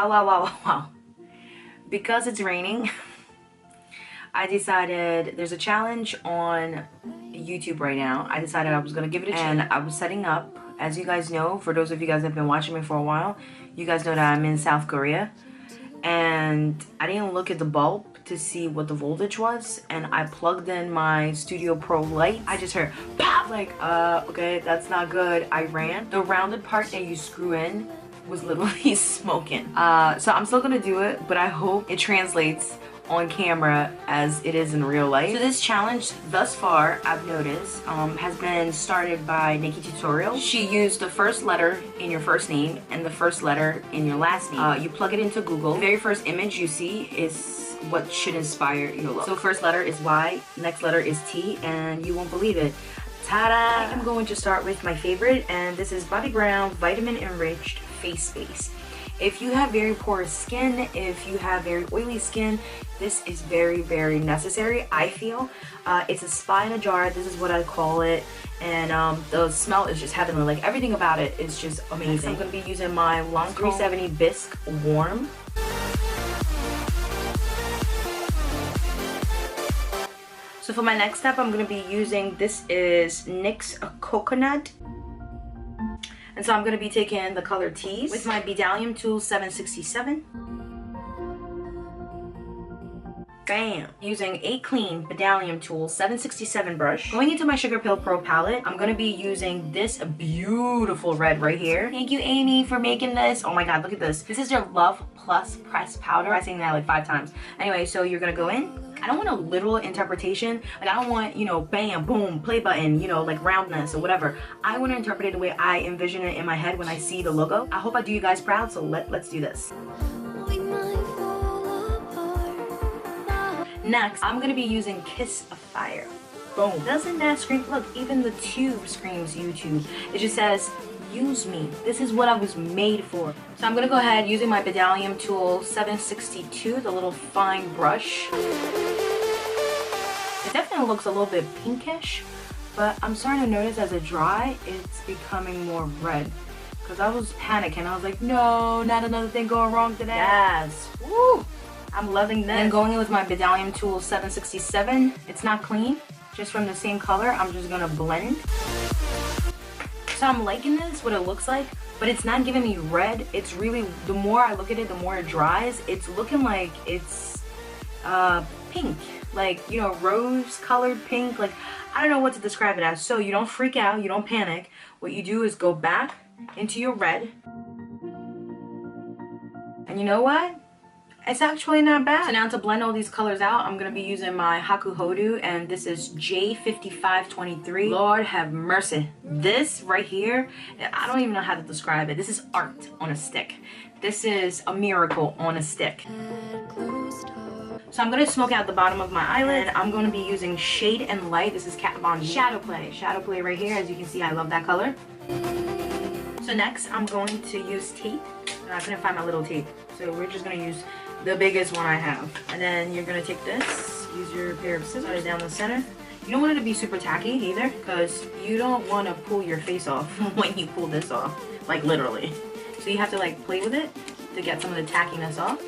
Wow. Because it's raining, I decided there's a challenge on YouTube right now. I decided I was gonna give it a chance, and I was setting up. As you guys know, for those of you guys that have been watching me for a while, you guys know that I'm in South Korea, and I didn't look at the bulb to see what the voltage was, and I plugged in my Studio Pro light. I just heard pop, like okay, that's not good. I ran. The rounded part that you screw in was literally smoking. So I'm still gonna do it, but I hope it translates on camera as it is in real life. So this challenge thus far, I've noticed, has been started by NikkieTutorials. She used the first letter in your first name and the first letter in your last name. You plug it into Google. The very first image you see is what should inspire your look. So first letter is Y, next letter is T, and you won't believe it. Ta-da! I'm going to start with my favorite, and this is Bobbi Brown Vitamin Enriched Face Base. If you have very porous skin, if you have very oily skin, this is very, very necessary, I feel. It's a spy in a jar, this is what I call it, and the smell is just heavenly. Like, everything about it is just amazing. I'm going to be using my Lancome 370 Bisque Warm. So for my next step, I'm going to be using, this is NYX Coconut. And so I'm going to be taking the color Tease with my Bdellium Tool 767. Bam! Using a clean Bdellium Tool 767 brush. Going into my Sugar Pill Pro palette, I'm going to be using this beautiful red right here. Thank you, Amy, for making this. Oh my god, look at this. This is your Love Plus Pressed Powder. I'm saying that like 5 times. Anyway, so you're going to go in. I don't want a literal interpretation. Like, I don't want, you know, bam, boom, play button, you know, like roundness or whatever. I want to interpret it the way I envision it in my head when I see the logo. I hope I do you guys proud, so let's do this. Next, I'm going to be using Kiss of Fire. Boom. Doesn't that scream? Look, even the tube screams YouTube. It just says, use me. This is what I was made for. So I'm going to go ahead using my Bdellium Tool 762, the little fine brush. It definitely looks a little bit pinkish, but I'm starting to notice as it dry, it's becoming more red. Because I was panicking. I was like, no, not another thing going wrong today. Yes. Woo! I'm loving this. And going in with my Bdellium Tool 767. It's not clean, just from the same color. I'm just going to blend. So I'm liking this, what it looks like, but it's not giving me red. It's really, the more I look at it, the more it dries. It's looking like it's pink. Like, you know, rose colored pink. Like, I don't know what to describe it as. So you don't freak out, you don't panic. What you do is go back into your red. And you know what? It's actually not bad. So now to blend all these colors out, I'm going to be using my Haku Hodu, and this is J5523. Lord have mercy. This right here, I don't even know how to describe it. This is art on a stick. This is a miracle on a stick. So I'm going to smoke out the bottom of my eyelid. I'm going to be using Shade and Light. This is Kat Von D. Shadow Play. Shadow Play right here. As you can see, I love that color. So next, I'm going to use tape. I couldn't find my little tape. So we're just going to use the biggest one I have. And then you're going to take this, use your pair of scissors, put it down the center. You don't want it to be super tacky either, because you don't want to pull your face off when you pull this off. Like, literally. So you have to, like, play with it to get some of the tackiness off.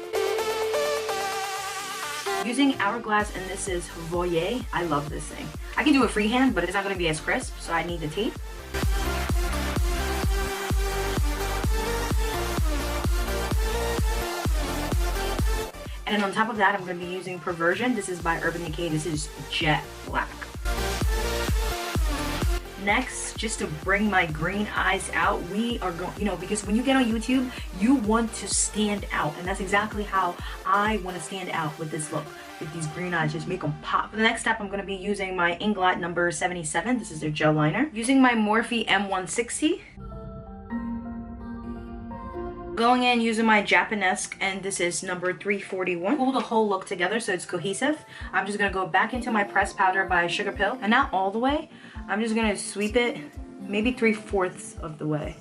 Using Hourglass, and this is Voyer. I love this thing. I can do it freehand, but it's not going to be as crisp, so I need the tape. And then on top of that, I'm going to be using Perversion. This is by Urban Decay. This is jet black. Next, just to bring my green eyes out, we are going, you know, because when you get on YouTube, you want to stand out. And that's exactly how I want to stand out with this look. With these green eyes, just make them pop. For the next step, I'm going to be using my Inglot number 77. This is their gel liner. Using my Morphe M160. Going in using my Japonesque, and this is number 341. Pull the whole look together so it's cohesive. I'm just going to go back into my pressed powder by Sugar Pill, and not all the way. I'm just going to sweep it maybe 3/4 of the way.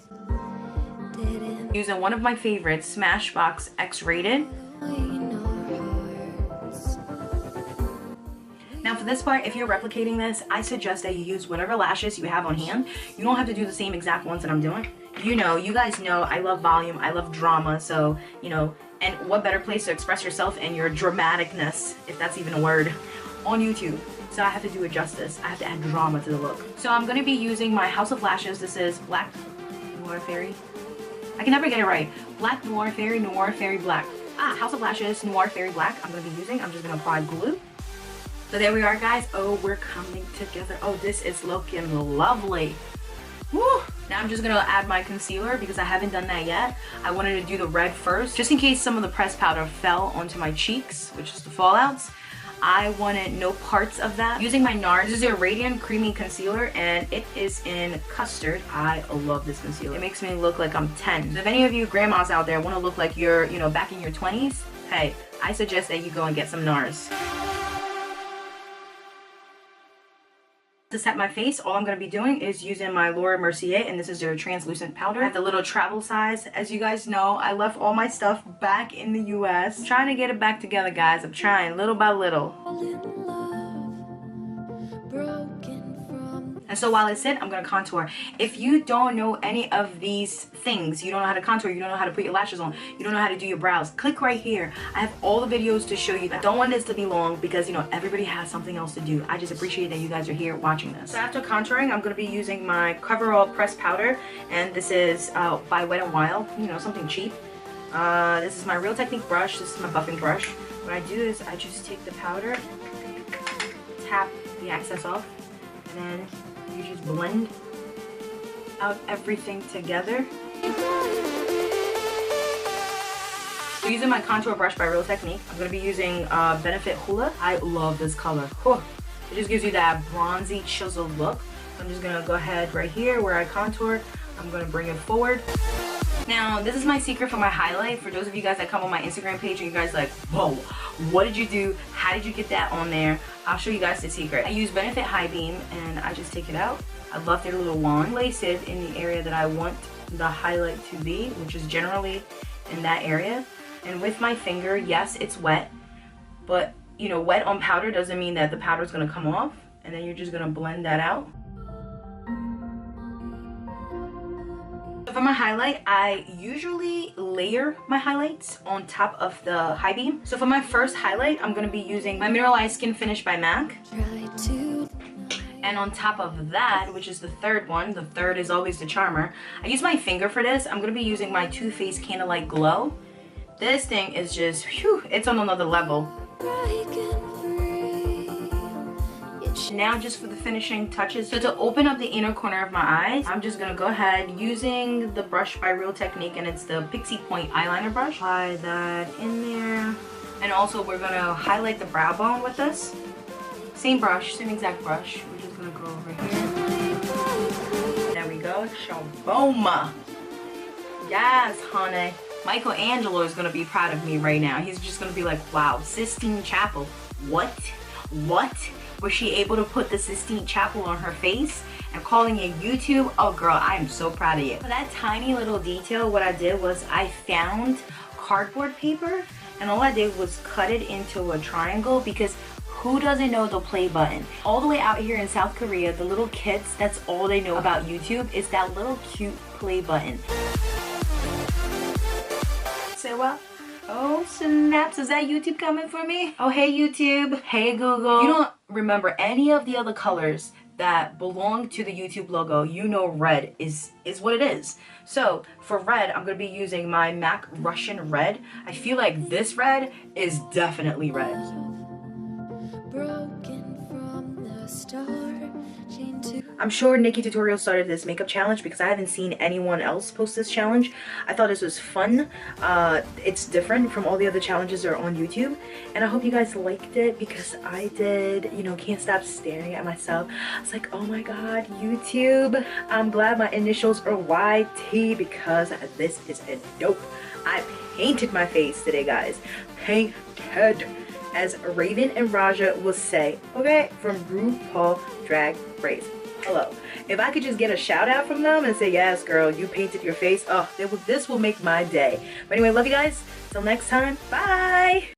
Using one of my favorites, Smashbox X-Rated. Now for this part, if you're replicating this, I suggest that you use whatever lashes you have on hand. You don't have to do the same exact ones that I'm doing. You know, you guys know I love volume, I love drama, so, you know, and what better place to express yourself and your dramaticness, if that's even a word, on YouTube. So I have to do it justice. I have to add drama to the look. So I'm going to be using my House of Lashes. This is Black Noir Fairy. I can never get it right. Black Noir Fairy, Noir Fairy Black. House of Lashes, Noir Fairy Black. I'm going to be using. I'm just going to apply glue. So there we are, guys. Oh, we're coming together. Oh, this is looking lovely. Woo! Now I'm just going to add my concealer because I haven't done that yet. I wanted to do the red first, just in case some of the pressed powder fell onto my cheeks, which is the fallouts. I wanted no parts of that. Using my NARS, this is a Radiant Creamy Concealer, and it is in Custard. I love this concealer. It makes me look like I'm 10. So if any of you grandmas out there want to look like you're, you know, back in your 20s, hey, I suggest that you go and get some NARS. To set my face, all I'm going to be doing is using my Laura Mercier, and this is their translucent powder. I have the little travel size. As you guys know, I left all my stuff back in the US. I'm trying to get it back together, guys. I'm trying, little by little. And so while I sit, I'm going to contour. If you don't know any of these things, you don't know how to contour, you don't know how to put your lashes on, you don't know how to do your brows, click right here. I have all the videos to show you that. I don't want this to be long because, you know, everybody has something else to do. I just appreciate that you guys are here watching this. So after contouring, I'm going to be using my Coverall pressed powder, and this is by Wet n Wild, you know, something cheap. This is my Real Technique brush. This is my buffing brush. What I do is I just take the powder, tap the excess off, and then you just blend out everything together. So using my contour brush by Real Technique, I'm going to be using Benefit Hula. I love this color. Whew. It just gives you that bronzy chiseled look. So I'm just going to go ahead right here where I contour. I'm going to bring it forward. Now, this is my secret for my highlight. For those of you guys that come on my Instagram page and you guys like, whoa, what did you do? How did you get that on there? I'll show you guys the secret. I use Benefit High Beam and I just take it out. I love their little wand. Place it in the area that I want the highlight to be, which is generally in that area. And with my finger, yes, it's wet, but you know, wet on powder doesn't mean that the powder is going to come off. And then you're just going to blend that out. For my highlight, I usually layer my highlights on top of the high beam. So for my first highlight, I'm going to be using my Mineralized Skin Finish by MAC. And on top of that, which is the third one, the third is always the charmer, I use my finger for this. I'm going to be using my Too Faced Candlelight Glow. This thing is just, whew, it's on another level. Now just for the finishing touches. So to open up the inner corner of my eyes, I'm just going to go ahead using the brush by Real Technique, and it's the Pixie Point eyeliner brush. Apply that in there. And also we're going to highlight the brow bone with this. Same brush, same exact brush. We're just going to go over here. There we go. Shaboom. Yes, honey. Michelangelo is going to be proud of me right now. He's just going to be like, wow, Sistine Chapel. What? What? Was she able to put the Sistine Chapel on her face and calling it YouTube? Oh girl, I am so proud of you. For that tiny little detail, what I did was I found cardboard paper and all I did was cut it into a triangle, because who doesn't know the play button? All the way out here in South Korea, the little kids, that's all they know about YouTube is that little cute play button. Say what? Oh snaps, is that YouTube coming for me? Oh hey YouTube, hey Google. You don't remember any of the other colors that belong to the YouTube logo, you know red is what it is. So for red, I'm going to be using my MAC Russian Red. I feel like this red is definitely red. Broken from the start. I'm sure NikkieTutorials started this makeup challenge because I haven't seen anyone else post this challenge. I thought this was fun. It's different from all the other challenges that are on YouTube. And I hope you guys liked it, because I did, you know, can't stop staring at myself. I was like, oh my god, YouTube. I'm glad my initials are YT because this is a dope. I painted my face today, guys. Painted. As Raven and Raja will say, okay, from RuPaul Drag Race. Hello. If I could just get a shout out from them and say, yes girl, you painted your face, oh, this will make my day. But anyway, love you guys. Till next time, bye.